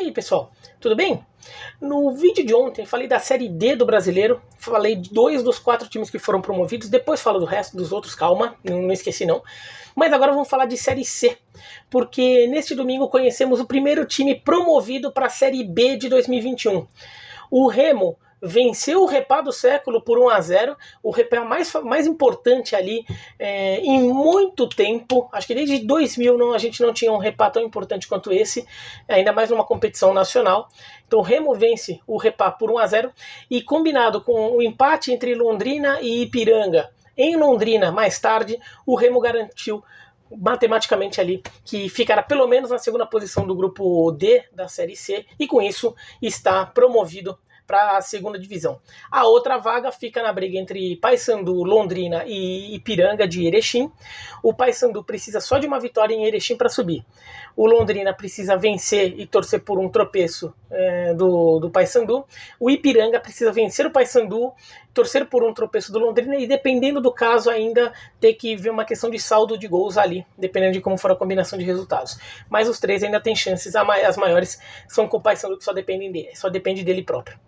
aí, pessoal, tudo bem? No vídeo de ontem falei da Série D do Brasileiro, falei de 2 dos 4 times que foram promovidos, depois falo do resto dos outros, calma, não esqueci não. Mas agora vamos falar de Série C, porque neste domingo conhecemos o primeiro time promovido para a Série B de 2021. O Remo venceu o Repá do século por 1-0, o Repá mais importante ali em muito tempo, acho que desde 2000 a gente não tinha um Repá tão importante quanto esse, ainda mais numa competição nacional. Então o Remo vence o Repá por 1-0 e combinado com o empate entre Londrina e Ipiranga em Londrina mais tarde, o Remo garantiu matematicamente ali, que ficará pelo menos na segunda posição do grupo D da Série C e com isso está promovido para a segunda divisão. A outra vaga fica na briga entre Paysandu, Londrina e Ipiranga de Erechim. O Paysandu precisa só de uma vitória em Erechim para subir. O Londrina precisa vencer e torcer por um tropeço do Paysandu. O Ipiranga precisa vencer o Paysandu, torcer por um tropeço do Londrina e, dependendo do caso, ainda ter que ver uma questão de saldo de gols ali, dependendo de como for a combinação de resultados. Mas os três ainda têm chances, as maiores são com o Paysandu, que só depende dele próprio.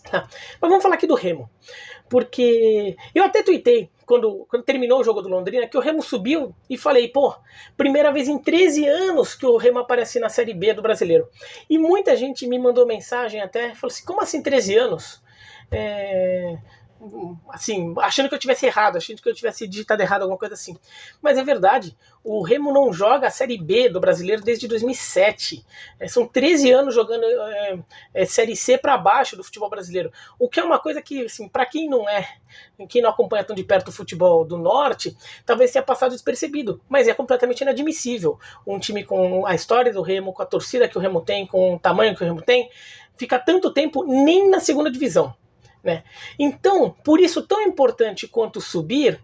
Tá. Mas vamos falar aqui do Remo, porque eu até tuitei quando terminou o jogo do Londrina que o Remo subiu e falei, primeira vez em 13 anos que o Remo aparece na Série B do Brasileiro. E muita gente me mandou mensagem até, falou assim, como assim 13 anos? Assim, achando que eu tivesse errado, achando que eu tivesse digitado errado, alguma coisa assim. Mas é verdade, o Remo não joga a Série B do Brasileiro desde 2007. São 13 anos jogando Série C para baixo do futebol brasileiro. O que é uma coisa que, assim, para quem não acompanha tão de perto o futebol do Norte, talvez tenha passado despercebido. Mas é completamente inadmissível. Um time com a história do Remo, com a torcida que o Remo tem, com o tamanho que o Remo tem, fica tanto tempo nem na segunda divisão. Né? Então, por isso tão importante quanto subir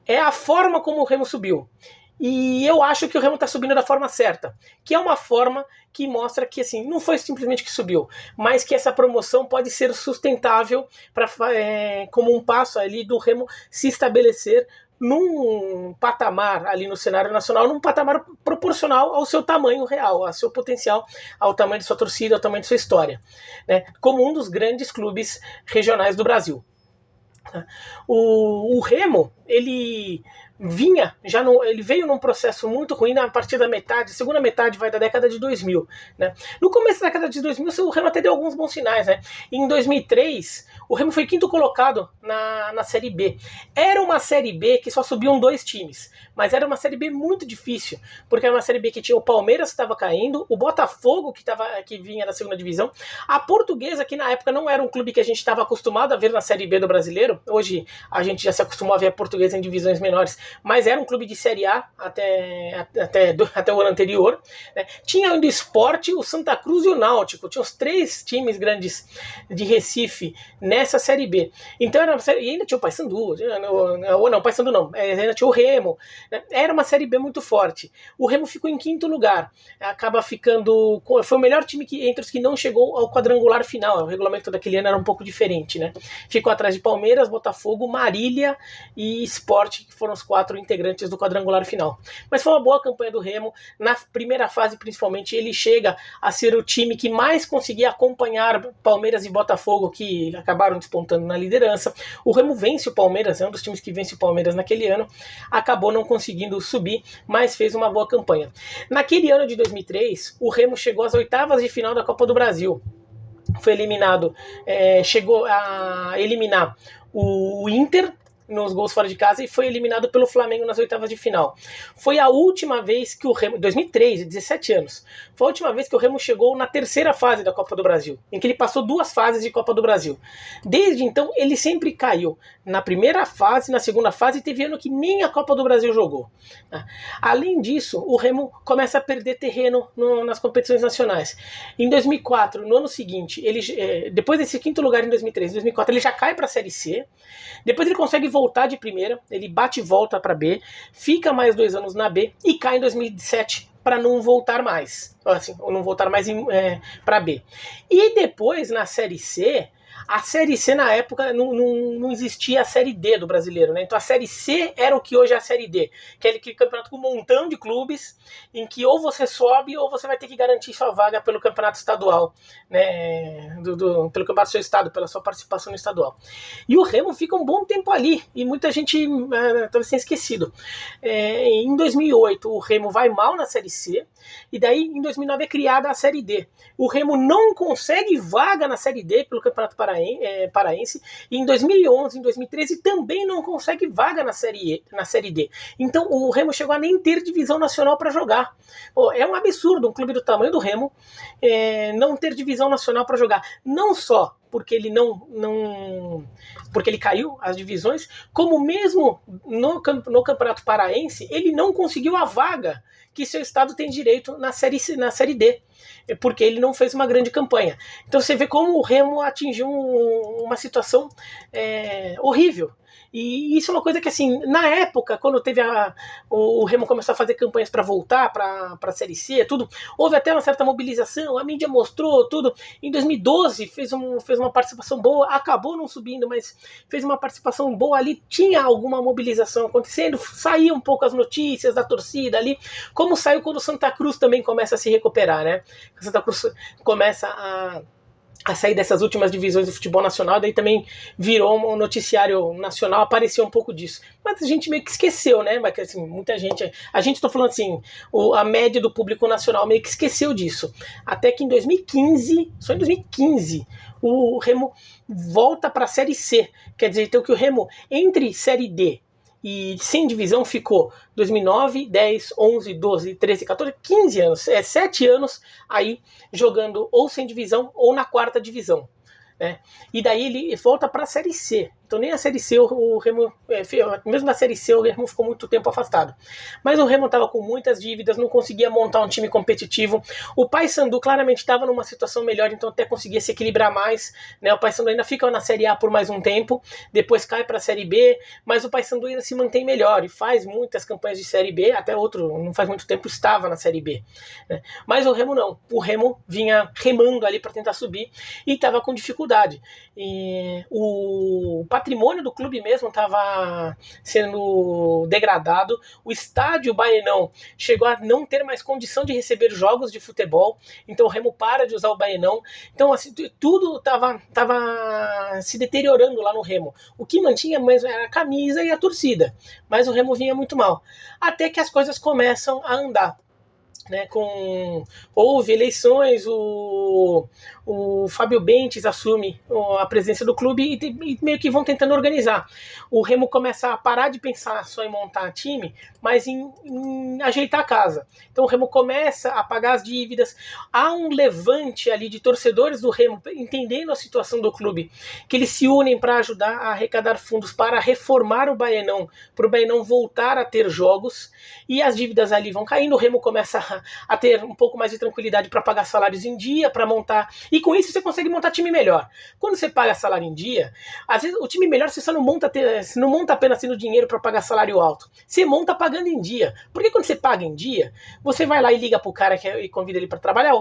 é a forma como o Remo subiu. E eu acho que o Remo está subindo da forma certa, que é uma forma que mostra que assim, não foi simplesmente que subiu, mas que essa promoção pode ser sustentável como um passo ali do Remo se estabelecer num patamar ali no cenário nacional, num patamar proporcional ao seu tamanho real, ao seu potencial, ao tamanho de sua torcida, ao tamanho de sua história, né? Como um dos grandes clubes regionais do Brasil. O Remo, ele veio num processo muito ruim na partir da segunda metade da década de 2000, né? No começo da década de 2000, o Remo até deu alguns bons sinais, né? Em 2003, o Remo foi quinto colocado na Série B. Era uma Série B que só subiam 2 times, mas era uma Série B muito difícil, porque era uma Série B que tinha o Palmeiras que estava caindo, o Botafogo que vinha da segunda divisão, a Portuguesa, que na época não era um clube que a gente estava acostumado a ver na Série B do Brasileiro. Hoje a gente já se acostumou a ver a Portuguesa em divisões menores, mas era um clube de Série A até o ano anterior, né? Tinha ainda o Sport, o Santa Cruz e o Náutico. Tinha os 3 times grandes de Recife nessa Série B. Então era uma série, e ainda tinha o Paysandu, o Paysandu não, ainda tinha o Remo, né? Era uma Série B muito forte. O Remo ficou em 5º lugar, acaba ficando, foi o melhor time entre os que não chegou ao quadrangular final. O regulamento daquele ano era um pouco diferente, né? Ficou atrás de Palmeiras, Botafogo, Marília e Sport, que foram os 4 integrantes do quadrangular final. Mas foi uma boa campanha do Remo. Na primeira fase, principalmente, ele chega a ser o time que mais conseguia acompanhar Palmeiras e Botafogo, que acabaram despontando na liderança. O Remo vence o Palmeiras, é um dos times que vence o Palmeiras naquele ano. Acabou não conseguindo subir, mas fez uma boa campanha. Naquele ano de 2003, o Remo chegou às 8ª de final da Copa do Brasil. Foi eliminado, chegou a eliminar o Inter nos gols fora de casa e foi eliminado pelo Flamengo nas 8ª de final. Foi a última vez que o Remo, 2003, 17 anos, foi a última vez que o Remo chegou na 3ª fase da Copa do Brasil, em que ele passou 2 fases de Copa do Brasil. Desde então, ele sempre caiu na primeira fase, na segunda fase, e teve ano que nem a Copa do Brasil jogou. Além disso, o Remo começa a perder terreno nas competições nacionais. Em 2004, no ano seguinte, depois desse 5º lugar em 2003, em 2004, ele já cai para a Série C. Depois ele consegue voltar de primeira, ele bate e volta para B, fica mais 2 anos na B e cai em 2007 para não voltar mais, assim, ou não voltar mais para B. E depois, na Série C, A Série C na época não existia a Série D do brasileiro, né? Então a Série C era o que hoje é a Série D, que é aquele campeonato com um montão de clubes, em que ou você sobe ou você vai ter que garantir sua vaga pelo campeonato estadual, né? Pelo campeonato do seu estado, pela sua participação no estadual. E o Remo fica um bom tempo ali, e muita gente talvez tenha esquecido. Em 2008 o Remo vai mal na Série C, e daí em 2009 é criada a Série D. O Remo não consegue vaga na Série D pelo Campeonato Paraense, e em 2011, em 2013 também não consegue vaga na Série D. Então o Remo chegou a nem ter divisão nacional para jogar. É um absurdo um clube do tamanho do Remo não ter divisão nacional para jogar. Não só porque ele porque ele caiu as divisões, como mesmo no Campeonato Paraense ele não conseguiu a vaga que seu estado tem direito na Série D, porque ele não fez uma grande campanha. Então você vê como o Remo atingiu uma situação horrível. E isso é uma coisa que, assim, na época, quando teve o Remo começou a fazer campanhas para voltar para a Série C, tudo, houve até uma certa mobilização, a mídia mostrou tudo. Em 2012 fez uma participação boa, acabou não subindo, mas fez uma participação boa ali, tinha alguma mobilização acontecendo, saíam um pouco as notícias da torcida ali, como saiu quando o Santa Cruz também começa a se recuperar, né? O Santa Cruz começa a sair dessas últimas divisões do futebol nacional, daí também virou um noticiário nacional, apareceu um pouco disso. Mas a gente meio que esqueceu, né? Mas, assim, muita gente... A gente tá falando assim, a média do público nacional meio que esqueceu disso. Até que em 2015, só em 2015, o Remo volta para a Série C. Quer dizer, então que o Remo, entre Série D e sem divisão, ficou 2009, 10, 11, 12, 13, 14, 15 anos, 7 anos aí jogando ou sem divisão ou na quarta divisão, né? E daí ele volta para a Série C. Então nem a Série C o Remo, mesmo na Série C o Remo ficou muito tempo afastado. Mas o Remo estava com muitas dívidas, não conseguia montar um time competitivo. O Paysandu claramente estava numa situação melhor, então até conseguia se equilibrar mais, né? O Paysandu ainda fica na Série A por mais um tempo, depois cai para a Série B, mas o Paysandu ainda se mantém melhor e faz muitas campanhas de Série B, até não faz muito tempo estava na Série B, né? Mas o Remo não. O Remo vinha remando ali para tentar subir e estava com dificuldade. E o patrimônio do clube mesmo estava sendo degradado, o estádio Baenão chegou a não ter mais condição de receber jogos de futebol, então o Remo para de usar o Baenão, então assim, tudo estava se deteriorando lá no Remo. O que mantinha mais era a camisa e a torcida, mas o Remo vinha muito mal, até que as coisas começam a andar, né? Houve eleições, o Fábio Bentes assume a presidência do clube e meio que vão tentando organizar. O Remo começa a parar de pensar só em montar time, mas em ajeitar a casa. Então o Remo começa a pagar as dívidas. Há um levante ali de torcedores do Remo, entendendo a situação do clube, que eles se unem para ajudar a arrecadar fundos para reformar o Baenão, para o Baenão voltar a ter jogos, e as dívidas ali vão caindo. O Remo começa a ter um pouco mais de tranquilidade para pagar salários em dia, para montar, e com isso você consegue montar time melhor. Quando você paga salário em dia, às vezes o time melhor você só não monta apenas tendo dinheiro para pagar salário alto, você monta pagando em dia, porque quando você paga em dia, você vai lá e liga pro cara e convida ele para trabalhar,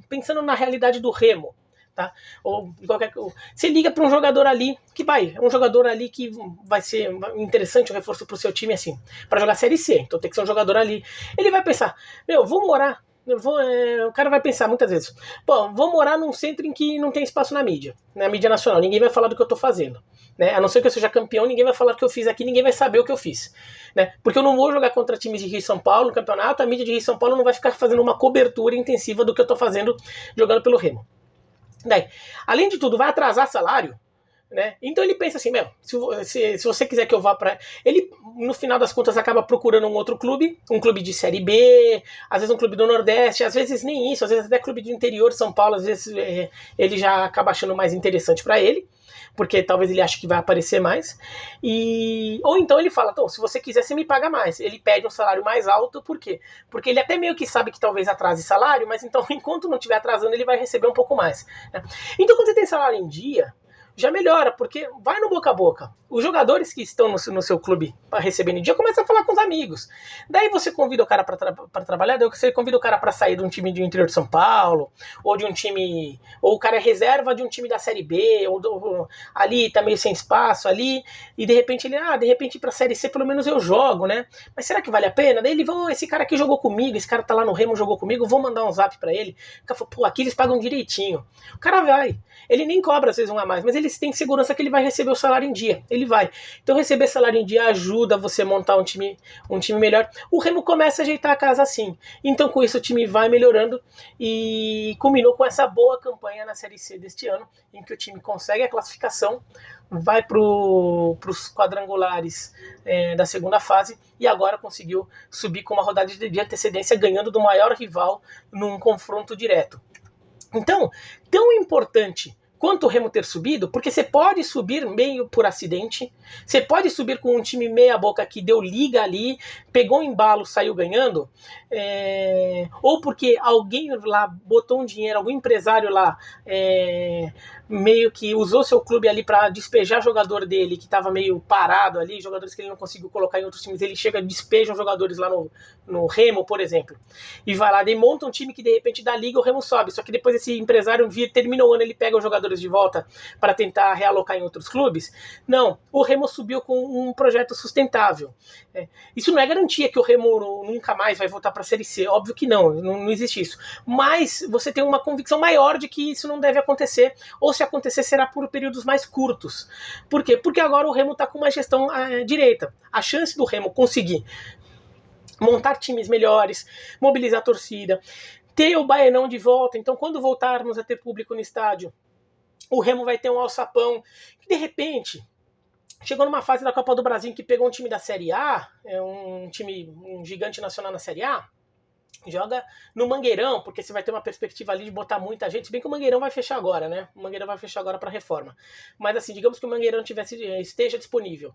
pensando na realidade do Remo, tá? Ou você liga para um jogador ali que vai ser interessante o reforço pro seu time, assim, para jogar Série C, então tem que ser um jogador ali. Ele vai pensar, vou morar, o cara vai pensar muitas vezes, vou morar num centro em que não tem espaço na mídia nacional, ninguém vai falar do que eu tô fazendo, né? A não ser que eu seja campeão, ninguém vai falar do que eu fiz aqui, ninguém vai saber o que eu fiz, né? Porque eu não vou jogar contra times de Rio e São Paulo no campeonato, a mídia de Rio e São Paulo não vai ficar fazendo uma cobertura intensiva do que eu tô fazendo jogando pelo Remo. Daí, além de tudo, vai atrasar salário, né? Então ele pensa assim, se você quiser que eu vá para... Ele, no final das contas, acaba procurando um outro clube, um clube de Série B, às vezes um clube do Nordeste, às vezes nem isso, às vezes até clube do interior de São Paulo, às vezes ele já acaba achando mais interessante para ele, porque talvez ele ache que vai aparecer mais, ou então ele fala, se você quiser, você me paga mais. Ele pede um salário mais alto, por quê? Porque ele até meio que sabe que talvez atrase salário, mas então enquanto não estiver atrasando, ele vai receber um pouco mais, né? Então quando você tem salário em dia, já melhora, porque vai no boca a boca. Os jogadores que estão no seu clube para receber no dia começam a falar com os amigos. Daí você convida o cara para trabalhar, daí você convida o cara para sair de um time do interior de São Paulo, ou de um time, ou o cara é reserva de um time da Série B, ou ali tá meio sem espaço ali, e de repente ele, de repente pra Série C pelo menos eu jogo, né? Mas será que vale a pena? Daí ele, esse cara aqui jogou comigo, esse cara tá lá no Remo, jogou comigo, vou mandar um zap pra ele. O cara falou, pô, aqui eles pagam direitinho. O cara vai. Ele nem cobra às vezes um a mais, mas ele tem segurança que ele vai receber o salário em dia. Ele vai. Então receber salário em dia ajuda você a montar um time melhor. O Remo começa a ajeitar a casa assim. Então com isso o time vai melhorando e culminou com essa boa campanha na Série C deste ano, em que o time consegue a classificação, vai para os quadrangulares da segunda fase e agora conseguiu subir com uma rodada de antecedência, ganhando do maior rival num confronto direto. Então, tão importante quanto o Remo ter subido, porque você pode subir meio por acidente, você pode subir com um time meia boca que deu liga ali, pegou um embalo, saiu ganhando, ou porque alguém lá botou um dinheiro, algum empresário lá meio que usou seu clube ali para despejar jogador dele que estava meio parado ali, jogadores que ele não conseguiu colocar em outros times, ele chega e despeja os jogadores lá no Remo, por exemplo, e vai lá, daí monta um time que de repente dá liga, o Remo sobe, só que depois esse empresário termina o ano, ele pega os jogadores de volta para tentar realocar em outros clubes. Não, o Remo subiu com um projeto sustentável. Isso não é garantia que o Remo nunca mais vai voltar para a Série C, óbvio que não existe isso, mas você tem uma convicção maior de que isso não deve acontecer, ou se acontecer será por períodos mais curtos. Por quê? Porque agora o Remo está com uma gestão direita. A chance do Remo conseguir montar times melhores, mobilizar a torcida, ter o Baenão de volta, então quando voltarmos a ter público no estádio, o Remo vai ter um alçapão que de repente chegou numa fase da Copa do Brasil que pegou um time da Série A, um gigante nacional na Série A, joga no Mangueirão, porque você vai ter uma perspectiva ali de botar muita gente, se bem que o Mangueirão vai fechar agora, né? O Mangueirão vai fechar agora para reforma. Mas assim, digamos que o Mangueirão esteja disponível.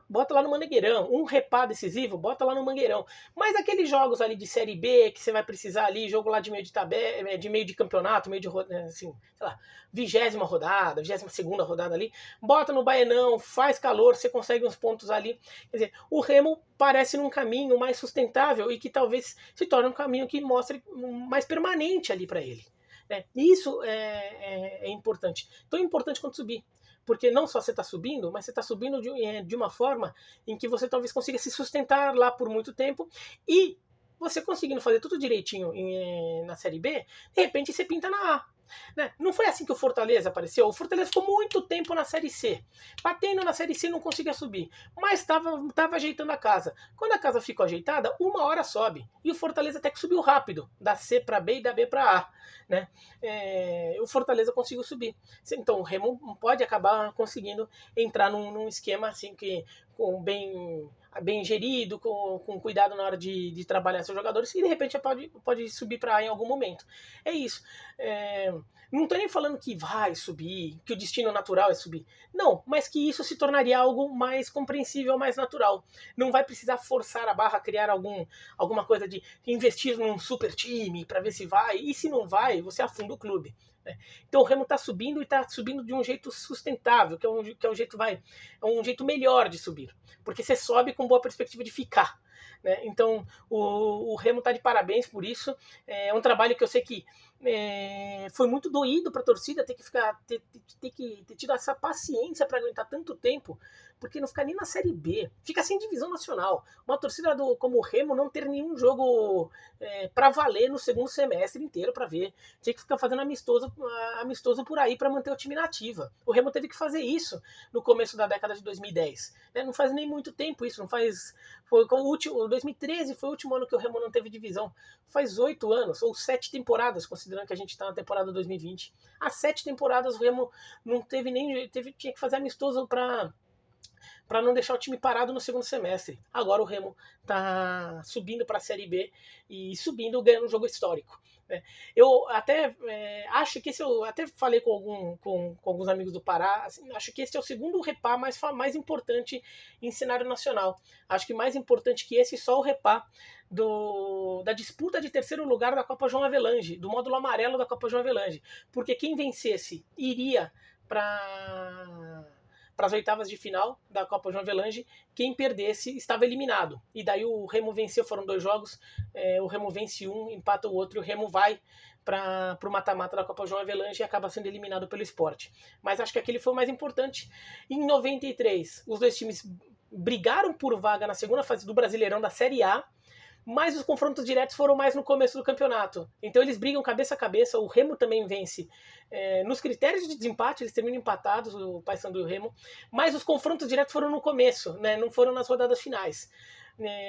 Bota lá no Mangueirão, um repá decisivo, bota lá no Mangueirão. Mas aqueles jogos ali de Série B, que você vai precisar ali, jogo lá de meio de tabela, de meio de campeonato, meio de, assim, sei lá, 20ª rodada, 22ª rodada ali, bota no Baenão, faz calor, você consegue uns pontos ali. Quer dizer, o Remo parece num caminho mais sustentável e que talvez se torne um caminho que mostre mais permanente ali para ele. Isso é importante. Tão importante quanto subir. Porque não só você está subindo, mas você está subindo de uma forma em que você talvez consiga se sustentar lá por muito tempo e você conseguindo fazer tudo direitinho na Série B, de repente você pinta na A. Não foi assim que o Fortaleza apareceu. O Fortaleza ficou muito tempo na Série C, batendo na Série C, não conseguia subir, mas estava ajeitando a casa. Quando a casa ficou ajeitada, uma hora sobe, e o Fortaleza até que subiu rápido, da C para B e da B para A, né? O Fortaleza conseguiu subir. Então o Remo pode acabar conseguindo entrar num esquema assim que bem gerido, com cuidado na hora de trabalhar seus jogadores, e de repente pode subir para A em algum momento. É isso. Não estou nem falando que vai subir, que o destino natural é subir. Não, mas que isso se tornaria algo mais compreensível, mais natural. Não vai precisar forçar a barra, criar alguma coisa de investir num super time para ver se vai, e se não vai, você afunda o clube. Então o Remo está subindo e está subindo de um jeito sustentável, que é um jeito melhor de subir, porque você sobe com boa perspectiva de ficar. Então o Remo está de parabéns por isso. É um trabalho que eu sei que foi muito doído para a torcida ter ter tido essa paciência para aguentar tanto tempo, porque não fica nem na Série B, fica sem divisão nacional. Uma torcida como o Remo não ter nenhum jogo para valer no segundo semestre inteiro para ver, tinha que ficar fazendo amistoso por aí para manter o time na ativa. O Remo teve que fazer isso no começo da década de 2010. Não faz nem muito tempo isso, foi o último, 2013 foi o último ano que o Remo não teve divisão. Faz 8 anos, ou 7 temporadas, considerando que a gente está na temporada 2020. Há 7 temporadas o Remo não teve tinha que fazer amistoso para não deixar o time parado no segundo semestre. Agora o Remo está subindo para a Série B e ganhando um jogo histórico. Eu até acho que eu até falei com alguns amigos do Pará, assim, acho que esse é o segundo repá mais importante em cenário nacional. Acho que mais importante que esse só o repá da disputa de terceiro lugar da Copa João Avelange, do módulo amarelo da Copa João Avelange, porque quem vencesse iria para as oitavas de final da Copa João Avelange. Quem perdesse estava eliminado. E daí o Remo venceu, foram 2 jogos, o Remo vence um, empata o outro, e o Remo vai para o mata-mata da Copa João Avelange e acaba sendo eliminado pelo Sport. Mas acho que aquele foi o mais importante. Em 93, os dois times brigaram por vaga na segunda fase do Brasileirão da Série A, mas os confrontos diretos foram mais no começo do campeonato. Então eles brigam cabeça a cabeça, o Remo também vence. Nos critérios de desempate, eles terminam empatados, o Paysandu e o Remo, mas os confrontos diretos foram no começo, né? Não foram nas rodadas finais.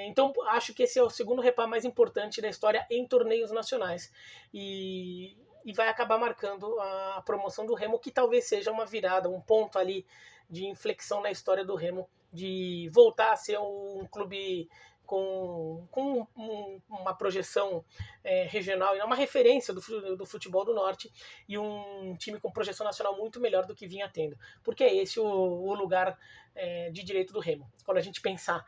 Então acho que esse é o segundo repá mais importante da história em torneios nacionais. E vai acabar marcando a promoção do Remo, que talvez seja uma virada, um ponto ali de inflexão na história do Remo, de voltar a ser um clube com uma projeção regional e uma referência do futebol do Norte, e um time com projeção nacional muito melhor do que vinha tendo, porque é esse o lugar de direito do Remo. Quando a gente pensar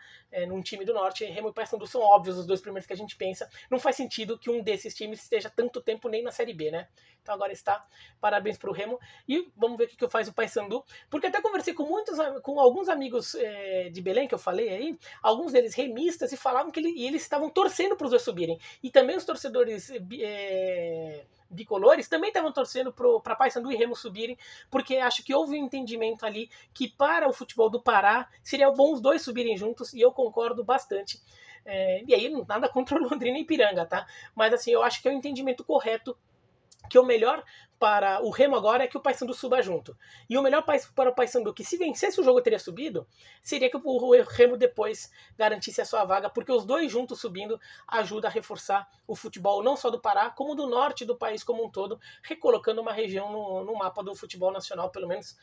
num time do Norte, Remo e Paysandu são óbvios os dois primeiros que a gente pensa. Não faz sentido que um desses times esteja tanto tempo nem na Série B, né? Então agora está, parabéns para o Remo, e vamos ver o que faz o Paysandu, porque até conversei com alguns amigos de Belém, que eu falei aí, alguns deles remistas, e falavam que eles estavam torcendo para os dois subirem, e também os torcedores bicolores também estavam torcendo para Paysandu e Remo subirem, porque acho que houve um entendimento ali que para o futebol do Pará seria bom os dois subirem juntos, e eu concordo bastante. E aí nada contra o Londrina e Ipiranga, tá? Mas assim, eu acho que é o entendimento correto, que o melhor para o Remo agora é que o Paysandu suba junto. E o melhor para o Paysandu, que se vencesse o jogo teria subido, seria que o Remo depois garantisse a sua vaga, porque os dois juntos subindo ajuda a reforçar o futebol não só do Pará, como do norte do país como um todo, recolocando uma região no mapa do futebol nacional, pelo menos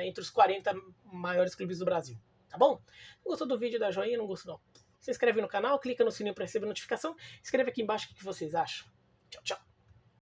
entre os 40 maiores clubes do Brasil. Tá bom? Gostou do vídeo? Dá joinha, não gostou não? Se inscreve no canal, clica no sininho para receber notificação, escreve aqui embaixo o que vocês acham. Tchau, tchau.